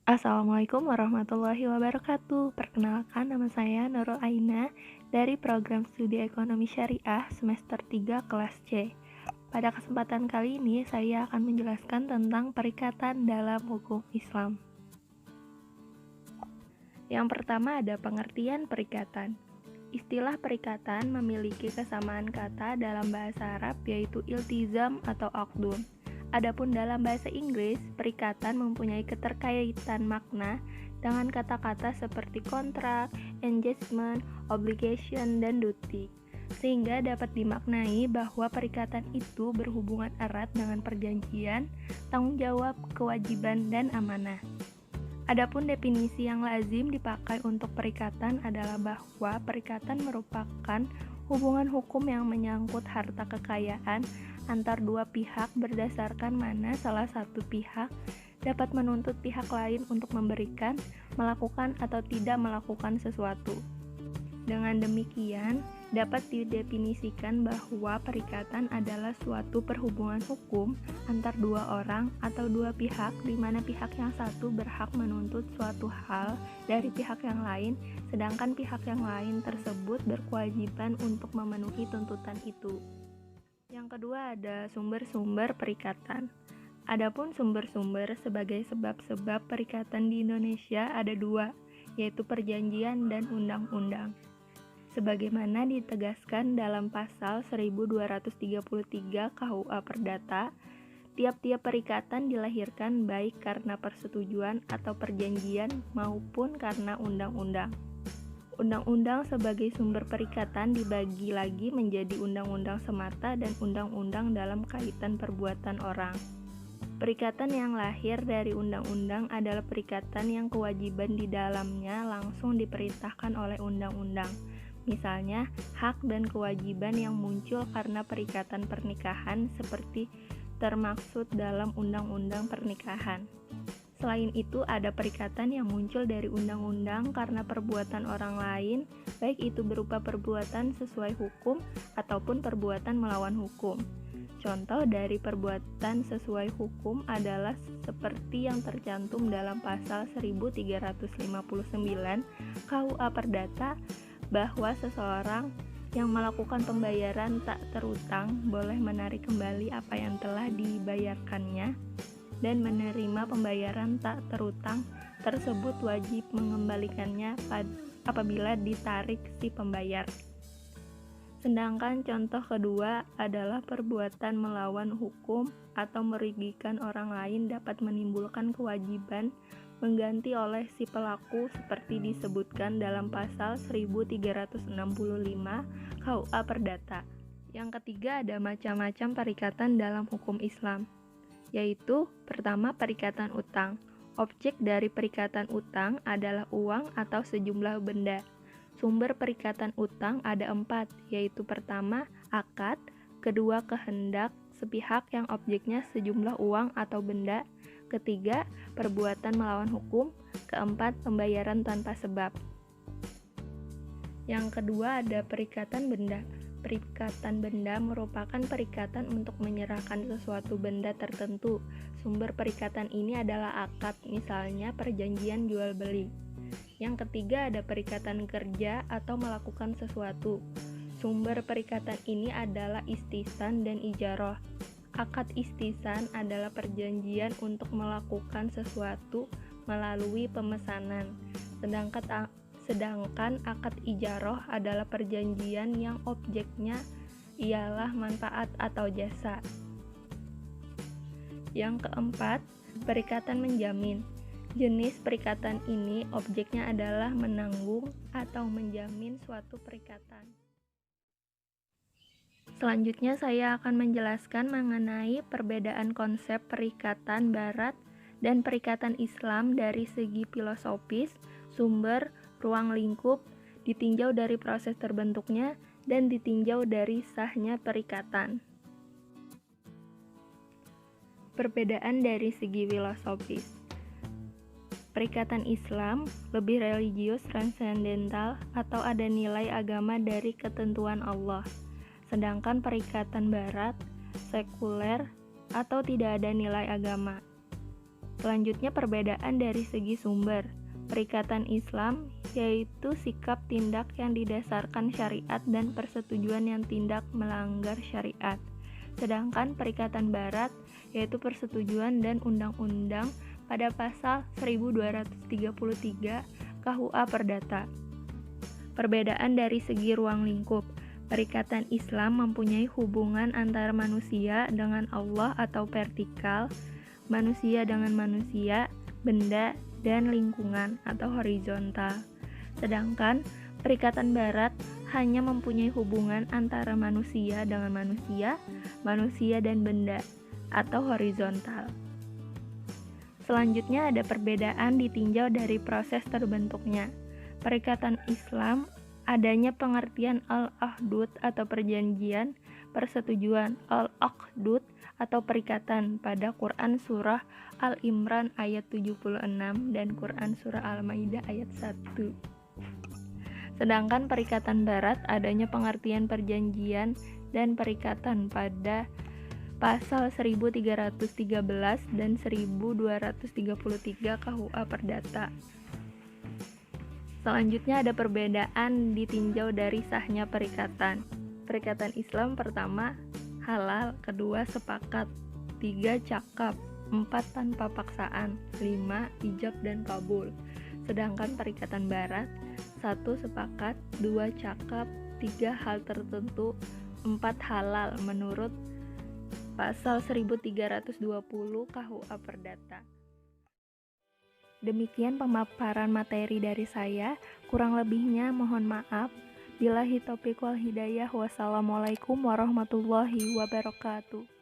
Assalamualaikum warahmatullahi wabarakatuh. Perkenalkan, nama saya Nurul Aina dari program studi ekonomi syariah semester 3 kelas C. Pada kesempatan kali ini saya akan menjelaskan tentang perikatan dalam hukum Islam. Yang pertama ada pengertian perikatan. Istilah perikatan memiliki kesamaan kata dalam bahasa Arab yaitu iltizam atau aqdun. Adapun dalam bahasa Inggris, perikatan mempunyai keterkaitan makna dengan kata-kata seperti kontrak, engagement, obligation, dan duty, sehingga dapat dimaknai bahwa perikatan itu berhubungan erat dengan perjanjian, tanggung jawab, kewajiban, dan amanah. Adapun definisi yang lazim dipakai untuk perikatan adalah bahwa perikatan merupakan hubungan hukum yang menyangkut harta kekayaan antar dua pihak berdasarkan mana salah satu pihak dapat menuntut pihak lain untuk memberikan, melakukan, atau tidak melakukan sesuatu. Dengan demikian, dapat didefinisikan bahwa perikatan adalah suatu perhubungan hukum antar dua orang atau dua pihak di mana pihak yang satu berhak menuntut suatu hal dari pihak yang lain, sedangkan pihak yang lain tersebut berkewajiban untuk memenuhi tuntutan itu. Yang kedua ada sumber-sumber perikatan. Adapun sumber-sumber sebagai sebab-sebab perikatan di Indonesia ada dua, yaitu perjanjian dan undang-undang. Sebagaimana ditegaskan dalam pasal 1233 KUA Perdata, tiap-tiap perikatan dilahirkan baik karena persetujuan atau perjanjian maupun karena undang-undang. Undang-undang sebagai sumber perikatan dibagi lagi menjadi undang-undang semata dan undang-undang dalam kaitan perbuatan orang. Perikatan yang lahir dari undang-undang adalah perikatan yang kewajiban di dalamnya langsung diperintahkan oleh undang-undang. Misalnya, hak dan kewajiban yang muncul karena perikatan pernikahan seperti termaksud dalam undang-undang pernikahan. Selain itu, ada perikatan yang muncul dari undang-undang karena perbuatan orang lain, baik itu berupa perbuatan sesuai hukum ataupun perbuatan melawan hukum. Contoh dari perbuatan sesuai hukum adalah seperti yang tercantum dalam pasal 1359 KUA Perdata, bahwa seseorang yang melakukan pembayaran tak terutang boleh menarik kembali apa yang telah dibayarkannya, dan menerima pembayaran tak terutang tersebut wajib mengembalikannya apabila ditarik si pembayar. Sedangkan contoh kedua adalah perbuatan melawan hukum atau merugikan orang lain dapat menimbulkan kewajiban mengganti oleh si pelaku seperti disebutkan dalam pasal 1365 KUA Perdata. Yang ketiga ada macam-macam perikatan dalam hukum Islam, yaitu pertama perikatan utang. Objek dari perikatan utang adalah uang atau sejumlah benda. Sumber perikatan utang ada 4, yaitu pertama akad, kedua kehendak sepihak yang objeknya sejumlah uang atau benda, ketiga perbuatan melawan hukum, keempat pembayaran tanpa sebab. Yang kedua ada perikatan benda. Perikatan benda merupakan perikatan untuk menyerahkan sesuatu benda tertentu. Sumber perikatan ini adalah akad, misalnya perjanjian jual beli. Yang ketiga ada perikatan kerja atau melakukan sesuatu. Sumber perikatan ini adalah istisan dan ijaroh. Akad istisan adalah perjanjian untuk melakukan sesuatu melalui pemesanan. Sedangkan akad ijaroh adalah perjanjian yang objeknya ialah manfaat atau jasa. Yang keempat, perikatan menjamin. Jenis perikatan ini objeknya adalah menanggung atau menjamin suatu perikatan. Selanjutnya saya akan menjelaskan mengenai perbedaan konsep perikatan Barat dan perikatan Islam dari segi filosofis, sumber, ruang lingkup, ditinjau dari proses terbentuknya, dan ditinjau dari sahnya perikatan. Perbedaan dari segi filosofis. Perikatan Islam lebih religius transendental atau ada nilai agama dari ketentuan Allah. Sedangkan perikatan Barat sekuler atau tidak ada nilai agama. Selanjutnya perbedaan dari segi sumber. Perikatan Islam yaitu sikap tindak yang didasarkan syariat dan persetujuan yang tindak melanggar syariat. Sedangkan Perikatan Barat yaitu persetujuan dan undang-undang pada pasal 1233 KUA Perdata. Perbedaan dari segi ruang lingkup. Perikatan Islam mempunyai hubungan antara manusia dengan Allah atau vertikal, manusia dengan manusia, benda, dan lingkungan atau horizontal. Sedangkan Perikatan Barat hanya mempunyai hubungan antara manusia dengan manusia, manusia dan benda atau horizontal. Selanjutnya ada perbedaan ditinjau dari proses terbentuknya. Perikatan Islam adanya pengertian al-ahdud atau perjanjian, persetujuan al-aqdud atau perikatan pada Quran Surah Al-Imran ayat 76 dan Quran Surah Al-Maidah ayat 1. Sedangkan Perikatan Barat adanya pengertian perjanjian dan perikatan pada pasal 1313 dan 1233 KUA Perdata. Selanjutnya ada perbedaan ditinjau dari sahnya perikatan. Perikatan Islam pertama halal, kedua sepakat, 3 cakap, 4 tanpa paksaan, 5 ijab dan kabul. Sedangkan Perikatan Barat 1 sepakat, 2 cakap, 3 hal tertentu, 4 halal menurut pasal 1320 KUA Perdata. Demikian pemaparan materi dari saya, kurang lebihnya mohon maaf. Billahi taufiq wal hidayah. Wassalamualaikum warahmatullahi wabarakatuh.